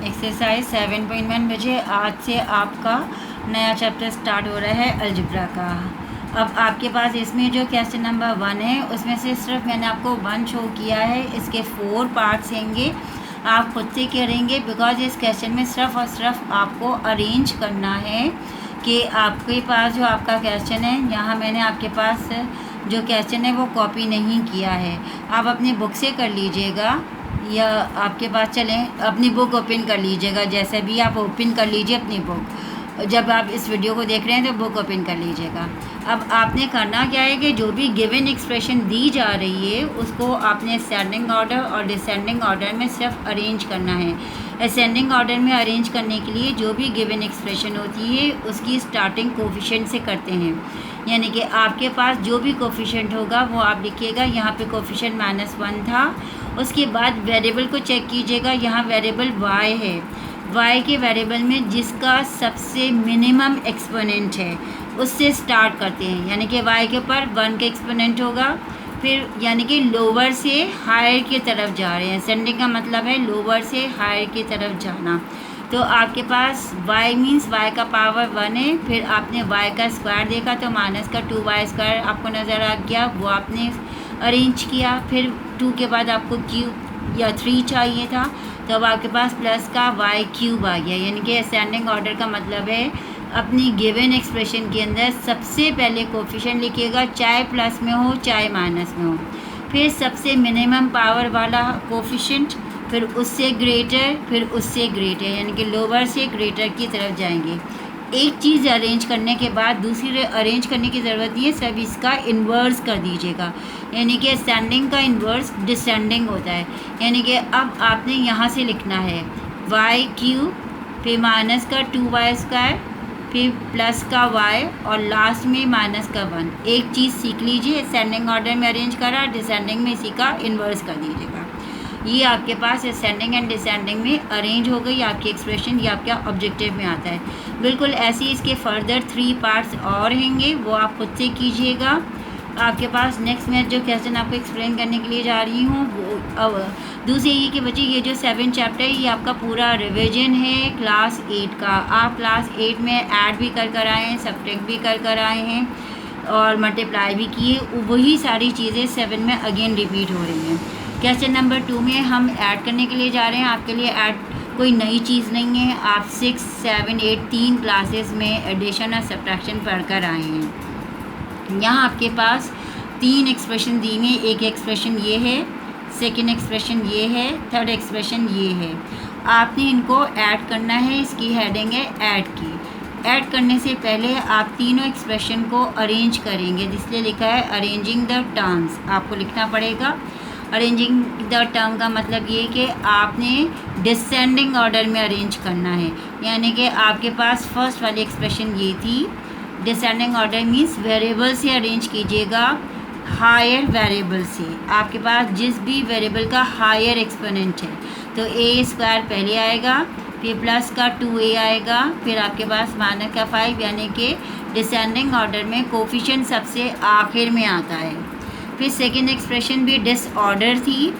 Exercise 7.1 बजे आज से आपका नया चैप्टर स्टार्ट हो रहा है अलजेब्रा का। अब आपके पास इसमें जो क्वेश्चन नंबर 1 है उसमें से सिर्फ मैंने आपको 1 शो किया है। इसके 4 पार्ट्स होंगे, आप खुद से करेंगे बिकॉज इस क्वेश्चन में सिर्फ और सिर्फ आपको अरेंज करना है कि आपके पास जो आपका क्वेश्चन है, यहाँ मैंने आपके पास जो क्वेश्चन है वो कॉपी नहीं किया है। आप अपनी बुक से कर लीजिएगा या आपके पास चलें अपनी बुक ओपन कर लीजिएगा। जैसे भी आप ओपन कर लीजिए अपनी बुक, जब आप इस वीडियो को देख रहे हैं तो बुक ओपन कर लीजिएगा। अब आपने करना क्या है कि जो भी गिवन एक्सप्रेशन दी जा रही है उसको आपने असेंडिंग ऑर्डर और डिसेंडिंग ऑर्डर में सिर्फ अरेंज करना है। असेंडिंग ऑर्डर में अरेंज करने के लिए जो भी गिवन एक्सप्रेशन होती है उसकी स्टार्टिंग कोफिशिएंट से करते हैं, यानी कि आपके पास जो भी कोफिशिएंट होगा वो आप लिखिएगा। यहाँ पे कोफिशिएंट -1 था। उसके बाद वेरिएबल को चेक कीजिएगा, यहाँ वेरिएबल y है। y के वेरिएबल में जिसका सबसे मिनिमम एक्सपोनेंट है उससे स्टार्ट करते हैं, यानी कि y के ऊपर 1 का एक्सपोनेंट होगा, फिर यानी कि लोअर से हायर की तरफ जा रहे हैं। असेंडिंग का मतलब है लोअर से हायर की तरफ जाना। तो आपके पास y मीन्स y का पावर 1 है, फिर आपने y का स्क्वायर देखा तो -2y² आपको नज़र आ गया, वो आपने अरेंज किया। फिर 2 के बाद आपको क्यूब या 3 चाहिए था, तो अब आपके पास प्लस का y³ आ गया। यानी कि असेंडिंग ऑर्डर का मतलब है अपनी गिवन एक्सप्रेशन के अंदर सबसे पहले कोफिशिएंट लिखिएगा, चाहे प्लस में हो चाहे माइनस में हो, फिर सबसे मिनिमम पावर वाला कोफिशिएंट, फिर उससे ग्रेटर, फिर उससे ग्रेटर, यानी कि लोअर से ग्रेटर की तरफ जाएंगे। एक चीज़ अरेंज करने के बाद दूसरी अरेंज करने की ज़रूरत नहीं है, सब इसका इन्वर्स कर दीजिएगा। यानी कि असेंडिंग का इन्वर्स डिसेंडिंग होता है। यानी कि अब आपने यहाँ से लिखना है y³, फिर -2y², फिर प्लस का y और लास्ट में -1। एक चीज़ सीख लीजिए, असेंडिंग ऑर्डर में अरेंज करा, डिसेंडिंग में इसी का इन्वर्स कर दीजिएगा। ये आपके पास असेंडिंग एंड डिसेंडिंग में अरेंज हो गई आपकी एक्सप्रेशन। ये आपका ऑब्जेक्टिव में आता है। बिल्कुल ऐसे ही इसके फर्दर 3 पार्ट्स और होंगे, वो आप खुद से कीजिएगा। आपके पास नेक्स्ट मैं जो क्वेश्चन आपको एक्सप्लेन करने के लिए जा रही हूँ वो दूसरे ये कि बच्चे ये जो 7 चैप्टर है ये आपका पूरा रिवीजन है क्लास 8 का। आप क्लास 8 में ऐड भी कर आए हैं, सब्ट्रैक्ट भी कर आए हैं और मल्टीप्लाई भी किए। वही सारी चीज़ें 7 में अगेन रिपीट हो रही हैं। क्वेश्चन नंबर 2 में हम ऐड करने के लिए जा रहे हैं। आपके लिए ऐड कोई नई चीज़ नहीं है। आप 6, 7, 8 3 क्लासेस में एडिशन और सब्ट्रैक्शन पढ़कर आए हैं। यहाँ आपके पास 3 एक्सप्रेशन दी हुई, एक एक्सप्रेशन ये है, सेकेंड एक्सप्रेशन ये है, थर्ड एक्सप्रेशन ये है। आपने इनको ऐड करना है। इसकी हेडिंग है ऐड की। ऐड करने से पहले आप तीनों एक्सप्रेशन को अरेंज करेंगे, जिसलिए लिखा है अरेंजिंग द टर्म्स। आपको लिखना पड़ेगा। अरेंजिंग द टर्म का मतलब ये कि आपने डिसेंडिंग ऑर्डर में अरेंज करना है। यानी कि आपके पास फर्स्ट वाली एक्सप्रेशन ये थी। डिसेंडिंग ऑर्डर मीन्स वेरिएबल से अरेंज कीजिएगा, हायर वेरिएबल से। आपके पास जिस भी वेरिएबल का हायर एक्सपोनेंट है तो a² पहले आएगा, फिर प्लस का 2a आएगा, फिर आपके पास -5, यानी कि डिसेंडिंग ऑर्डर में कोफिशिएंट सबसे आखिर में आता है। फिर सेकेंड एक्सप्रेशन भी डिसऑर्डर थी,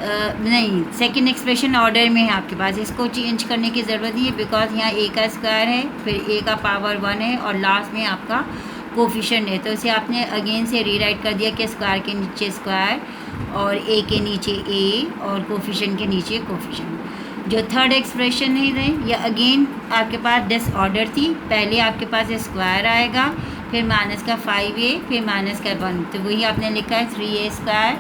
नहीं सेकेंड एक्सप्रेशन ऑर्डर में है आपके पास। इसको चेंज करने की ज़रूरत नहीं है बिकॉज यहाँ a का स्क्वायर है, फिर a का पावर 1 है और लास्ट में आपका कोफिशिएंट है, तो इसे आपने अगेन से रीराइट कर दिया कि स्क्वायर के नीचे स्क्वायर और a के नीचे a और कोफिशिएंट के नीचे कोफिशिएंट। जो थर्ड एक्सप्रेशन है ये अगेन आपके पास डिसऑर्डर थी। पहले आपके पास स्क्वायर आएगा, फिर -5a, फिर -1, तो वही आपने लिखा है 3a²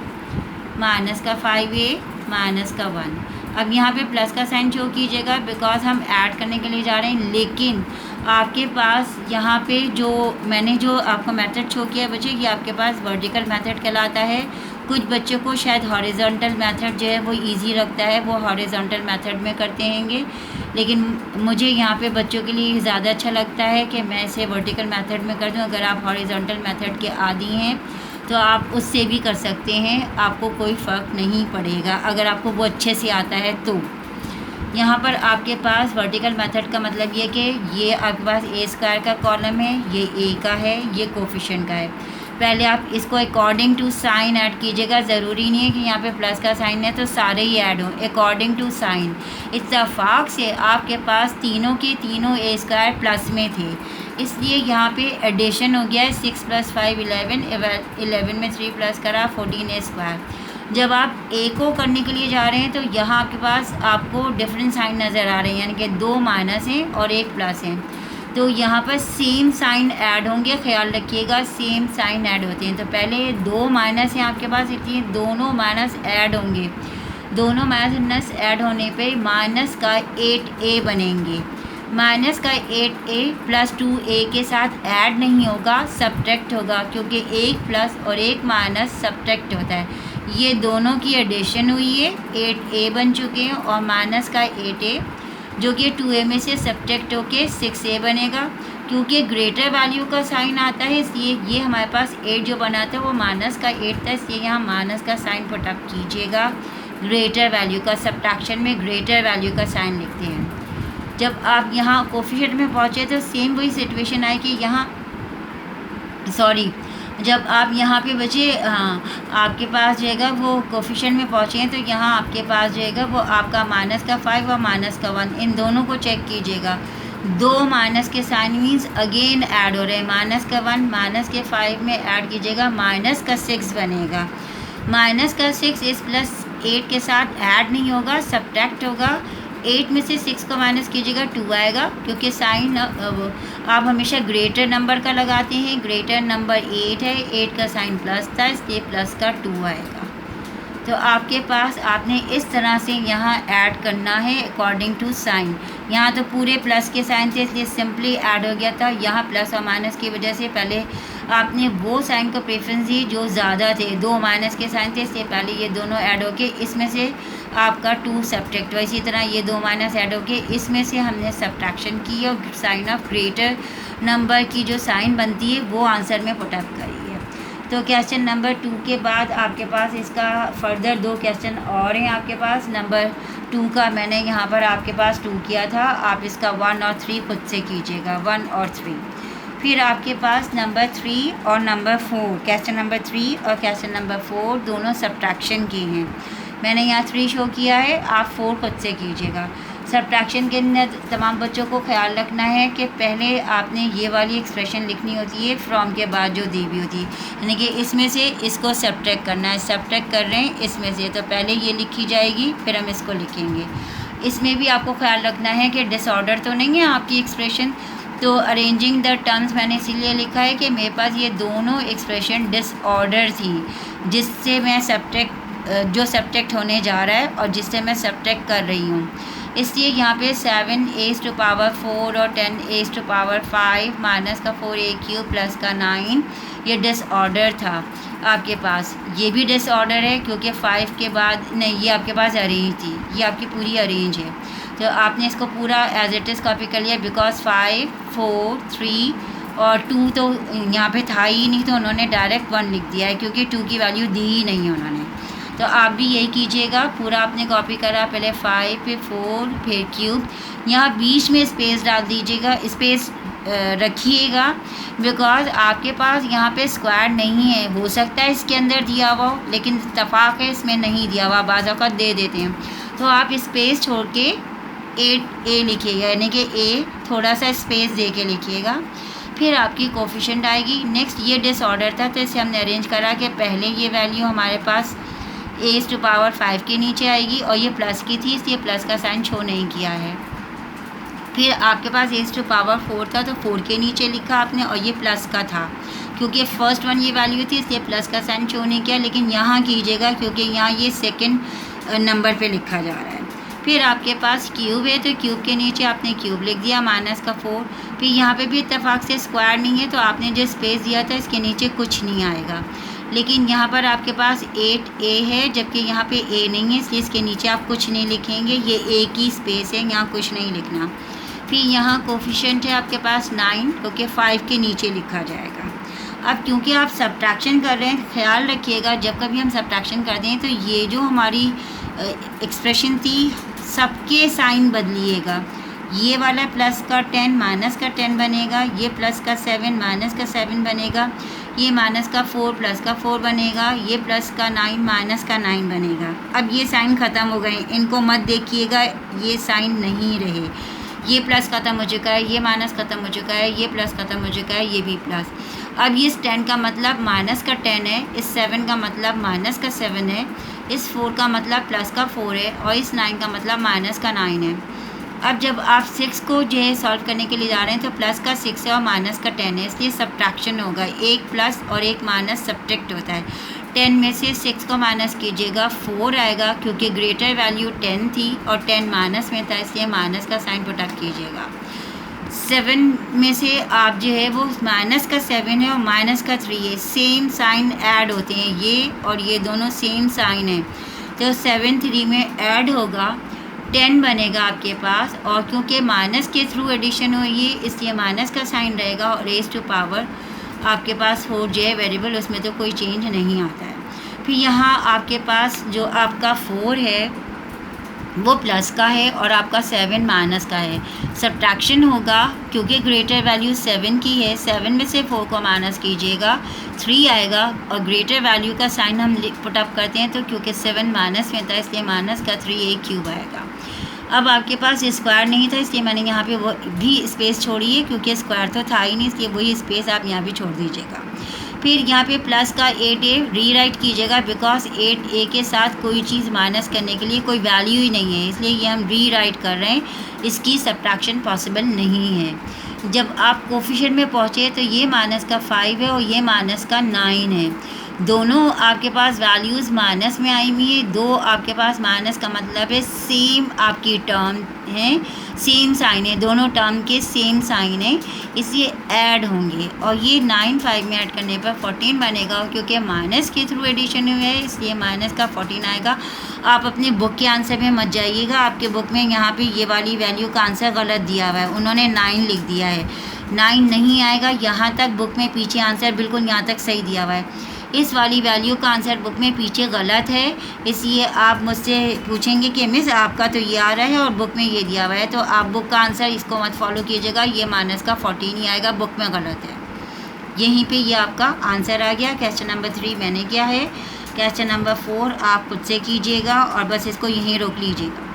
-5a -1। अब यहाँ पे प्लस का साइन शो कीजिएगा बिकॉज हम ऐड करने के लिए जा रहे हैं। लेकिन आपके पास यहाँ पे जो मैंने जो आपको मेथड शो किया बच्चे, ये आपके पास वर्टिकल मेथड कहलाता है। कुछ बच्चों को शायद हॉरिजॉन्टल मेथड जो है वो इजी लगता है, वो हॉरिजॉन्टल मेथड में करते हैंगे, लेकिन मुझे यहाँ पे बच्चों के लिए ज़्यादा अच्छा लगता है कि मैं इसे वर्टिकल मेथड में कर दूँ। अगर आप हॉरिजॉन्टल मेथड के आदी हैं तो आप उससे भी कर सकते हैं, आपको कोई फ़र्क नहीं पड़ेगा अगर आपको वो अच्छे से आता है तो। यहाँ पर आपके पास वर्टिकल मेथड का मतलब ये कि ये आपके पास a² का कॉलम है, ये a का है, ये कोफिशिएंट का है। पहले आप इसको अकॉर्डिंग टू साइन ऐड कीजिएगा। ज़रूरी नहीं है कि यहाँ पे प्लस का साइन है तो सारे ही ऐड हों, अकॉर्डिंग टू साइन। इत्तेफाक से आपके पास तीनों के तीनों ए स्क्वायर प्लस में थे, इसलिए यहाँ पे एडिशन हो गया है 6 + 5 11, 11 में 3 प्लस करा 14 ए स्क्वायर। जब आप ए को करने के लिए जा रहे हैं तो यहाँ आपके पास आपको डिफरेंट साइन नज़र आ रहे हैं, यानी कि 2 माइनस हैं और 1 प्लस हैं, तो यहाँ पर सेम साइन ऐड होंगे। ख्याल रखिएगा सेम साइन ऐड होते हैं। तो पहले 2 माइनस हैं आपके पास, इसलिए दोनों माइनस ऐड होंगे। दोनों माइनस ऐड होने पे माइनस का 8a बनेंगे। माइनस का 8a प्लस 2a के साथ ऐड नहीं होगा, सब्ट्रैक्ट होगा, क्योंकि 1 प्लस और 1 माइनस सब्ट्रैक्ट होता है। ये दोनों की एडिशन हुई है, 8a बन चुके हैं, और माइनस का 8a जो कि 2a में से सब्ट्रैक्ट होके 6a बनेगा। क्योंकि ग्रेटर वैल्यू का साइन आता है, इसलिए ये हमारे पास 8 जो बना था वो माइनस का 8 था, इसलिए यहाँ माइनस का साइन पुटअप कीजिएगा। ग्रेटर वैल्यू का सब्ट्रैक्शन में ग्रेटर वैल्यू का साइन लिखते हैं। जब आप यहाँ कोफिशिएंट में पहुँचे तो सेम वही सिचुएशन आई कि यहाँ जब आप यहाँ पे बचे, हाँ, आपके पास जो है वो कोफिशिएंट में पहुँचे हैं तो यहाँ आपके पास जो है वो आपका माइनस का 5 और माइनस का 1, इन दोनों को चेक कीजिएगा। 2 माइनस के साइन मीन्स अगेन ऐड हो रहे हैं। माइनस का 1 माइनस के 5 में ऐड कीजिएगा, माइनस का 6 बनेगा। माइनस का 6 इस प्लस 8 के साथ ऐड नहीं होगा, सब्ट्रैक्ट होगा। 8 में से 6 को माइनस कीजिएगा 2 आएगा, क्योंकि साइन आप हमेशा ग्रेटर नंबर का लगाते हैं। ग्रेटर नंबर 8 है, 8 का साइन प्लस था, इसलिए प्लस का 2 आएगा। तो आपके पास आपने इस तरह से यहाँ ऐड करना है अकॉर्डिंग टू साइन। यहाँ तो पूरे प्लस के साइन थे इसलिए सिंपली ऐड हो गया था। यहाँ प्लस और माइनस की वजह से पहले आपने वो साइन को प्रेफरेंस दी जो ज़्यादा थे। 2 माइनस के साइन थे इसलिए पहले ये दोनों ऐड होके इसमें से आपका 2 सब्ट्रैक्ट हुआ। इसी तरह ये 2 माइनस ऐड होके इसमें से हमने सब्ट्रैक्शन की और साइन ऑफ ग्रेटर नंबर की जो साइन बनती है वो आंसर में पुटअप करी है। तो क्वेश्चन नंबर 2 के बाद आपके पास इसका फर्दर 2 क्वेश्चन और हैं आपके पास। नंबर 2 का मैंने यहाँ पर आपके पास 2 किया था, आप इसका 1 और 3 खुद से कीजिएगा, 1 और 3। फिर आपके पास नंबर 3 और नंबर 4, क्वेश्चन नंबर 3 और क्वेश्चन नंबर 4 दोनों सब्ट्रैक्शन के हैं। मैंने यहाँ 3 शो किया है, आप 4 खुद से कीजिएगा। सब्ट्रैक्शन के अंदर तमाम बच्चों को ख्याल रखना है कि पहले आपने ये वाली एक्सप्रेशन लिखनी होती है फ्रॉम के बाद जो दी हुई होती है, यानी कि इसमें से इसको सब्ट्रैक्ट करना है। सब्ट्रैक्ट कर रहे हैं इसमें से, तो पहले ये लिखी जाएगी फिर हम इसको लिखेंगे। इसमें भी आपको ख्याल रखना है कि डिसऑर्डर तो नहीं है आपकी एक्सप्रेशन। तो अरेंजिंग द टर्म्स मैंने इसीलिए लिखा है कि मेरे पास ये दोनों एक्सप्रेशन डिसऑर्डर थी, जिससे मैं जो सब्ट्रैक्ट होने जा रहा है और जिससे मैं सब्ट्रैक्ट कर रही हूँ। इसलिए यहाँ पे 7a⁴ और 10a⁵ माइनस का 4a³ प्लस का 9 ये डिसऑर्डर था आपके पास। ये भी डिसऑर्डर है क्योंकि 5 के बाद नहीं, ये आपके पास अरेंज थी, ये आपकी पूरी अरेंज है। तो आपने इसको पूरा एज इट इज़ कॉपी कर लिया, बिकॉज 5, 4, 3 और 2 तो यहाँ पे था ही नहीं, तो उन्होंने डायरेक्ट 1 लिख दिया है क्योंकि 2 की वैल्यू दी ही नहीं है उन्होंने। तो आप भी यही कीजिएगा, पूरा आपने कॉपी करा, पहले 5 फिर 4 फिर क्यूब। यहाँ बीच में स्पेस डाल दीजिएगा, स्पेस रखिएगा, बिकॉज आपके पास यहाँ पे स्क्वायर नहीं है। हो सकता है इसके अंदर दिया हुआ हो, लेकिन इत्तेफाक है इसमें नहीं दिया हुआ, बाज़ औक़ात दे देते हैं। तो आप स्पेस छोड़ के 8a लिखिएगा, यानी कि a थोड़ा सा स्पेस दे के लिखिएगा, फिर आपकी कोफिशिएंट आएगी। नेक्स्ट ये डिसऑर्डर था तो इसे हमने अरेंज करा कि पहले ये वैल्यू हमारे पास a⁵ के नीचे आएगी और ये प्लस की थी इसलिए प्लस का साइन शो नहीं किया है। फिर आपके पास a⁴ था तो 4 के नीचे लिखा आपने और ये प्लस का था, क्योंकि फर्स्ट वन ये वैल्यू थी इसलिए प्लस का साइन शो नहीं किया, लेकिन यहाँ कीजिएगा क्योंकि यहाँ ये सेकंड नंबर पे लिखा जा रहा है। फिर आपके पास क्यूब है तो क्यूब के नीचे आपने क्यूब लिख दिया, माइनस का 4। फिर यहाँ पे भी इत्तेफाक से स्क्वायर नहीं है तो आपने जो स्पेस दिया था इसके नीचे कुछ नहीं आएगा, लेकिन यहाँ पर आपके पास 8a है जबकि यहाँ पे a नहीं है इसलिए इसके नीचे आप कुछ नहीं लिखेंगे, ये a की स्पेस है, यहाँ कुछ नहीं लिखना। फिर यहाँ कोफिशिएंट है आपके पास 9, क्योंकि 5 के नीचे लिखा जाएगा। अब क्योंकि आप सब्ट्रैक्शन कर रहे हैं, ख्याल रखिएगा जब कभी हम सब्ट्रैक्शन करते हैं तो ये जो हमारी एक्सप्रेशन थी सबके साइन बदलिएगा। ये वाला प्लस का 10 माइनस का 10 बनेगा, ये प्लस का 7 माइनस का 7 बनेगा, ये माइनस का 4 प्लस का 4 बनेगा, ये प्लस का 9 माइनस का 9 बनेगा। अब ये साइन ख़त्म हो गए, इनको मत देखिएगा, ये साइन नहीं रहे। ये प्लस ख़त्म हो चुका है, ये माइनस ख़त्म हो चुका है, ये प्लस ख़त्म हो चुका है, ये भी प्लस। अब ये 10 का मतलब माइनस का 10 है, इस 7 का मतलब माइनस का 7 है, इस 4 का मतलब प्लस का 4 है, और इस 9 का मतलब माइनस का 9 है। अब जब आप 6 को जो है सॉल्व करने के लिए जा रहे हैं तो प्लस का 6 है और माइनस का 10 है, इसलिए सब्ट्रैक्शन होगा, एक प्लस और एक माइनस सब्ट्रैक्ट होता है। 10 में से 6 को माइनस कीजिएगा, 4 आएगा, क्योंकि ग्रेटर वैल्यू 10 थी और 10 माइनस में था, इसलिए माइनस का साइन पुट अप कीजिएगा। 7 में से आप जो है वो माइनस का 7 है और माइनस का 3 है, सेम साइन ऐड होते हैं, ये और ये दोनों सेम साइन है, तो 7 3 में ऐड होगा, 10 बनेगा आपके पास, और क्योंकि माइनस के थ्रू एडिशन हुई है इसलिए माइनस का साइन रहेगा, और रेज़ टू पावर आपके पास 4 जो है वेरिएबल, उसमें तो कोई चेंज नहीं आता है। फिर यहाँ आपके पास जो आपका 4 है वो प्लस का है और आपका 7 माइनस का है, सब्ट्रैक्शन होगा, क्योंकि ग्रेटर वैल्यू 7 की है, 7 में से 4 को माइनस कीजिएगा, 3 आएगा, और ग्रेटर वैल्यू का साइन हम पुट अप करते हैं, तो क्योंकि 7 माइनस में था इसलिए माइनस का 3 एक क्यूब आएगा। अब आपके पास स्क्वायर नहीं था इसलिए मैंने यहाँ पे वो भी स्पेस छोड़ी है, क्योंकि स्क्वायर तो था ही नहीं, इसलिए वही स्पेस आप यहाँ भी छोड़ दीजिएगा। फिर यहाँ पे प्लस का 8a रीराइट कीजिएगा, बिकॉज 8a के साथ कोई चीज़ माइनस करने के लिए कोई वैल्यू ही नहीं है, इसलिए ये हम रीराइट कर रहे हैं, इसकी सब्ट्रैक्शन पॉसिबल नहीं है। जब आप कोफिशिएंट में पहुँचे तो ये माइनस का 5 है और ये माइनस का 9 है, दोनों आपके पास वैल्यूज़ माइनस में आई हुई है, दो आपके पास माइनस का मतलब है सेम आपकी टर्म है, सेम साइन है, दोनों टर्म के सेम साइन है, इसलिए ऐड होंगे, और ये 9 5 में ऐड करने पर 14 बनेगा, क्योंकि माइनस के थ्रू एडिशन हुआ है इसलिए माइनस का 14 आएगा। आप अपने बुक के आंसर में मत जाइएगा, आपके बुक में यहाँ पे ये वाली वैल्यू का आंसर गलत दिया हुआ है, उन्होंने 9 लिख दिया है, 9 नहीं आएगा, यहाँ तक बुक में पीछे आंसर बिल्कुल यहाँ तक सही दिया हुआ है, इस वाली वैल्यू का आंसर बुक में पीछे गलत है, इसलिए आप मुझसे पूछेंगे कि मिस आपका तो ये आ रहा है और बुक में ये दिया हुआ है, तो आप बुक का आंसर इसको मत फॉलो कीजिएगा, ये माइनस का 14 ही आएगा, बुक में गलत है। यहीं पे ये आपका आंसर आ गया। क्वेश्चन नंबर 3 मैंने किया है, क्वेश्चन नंबर 4 आप खुद से कीजिएगा और बस इसको यहीं रोक लीजिएगा।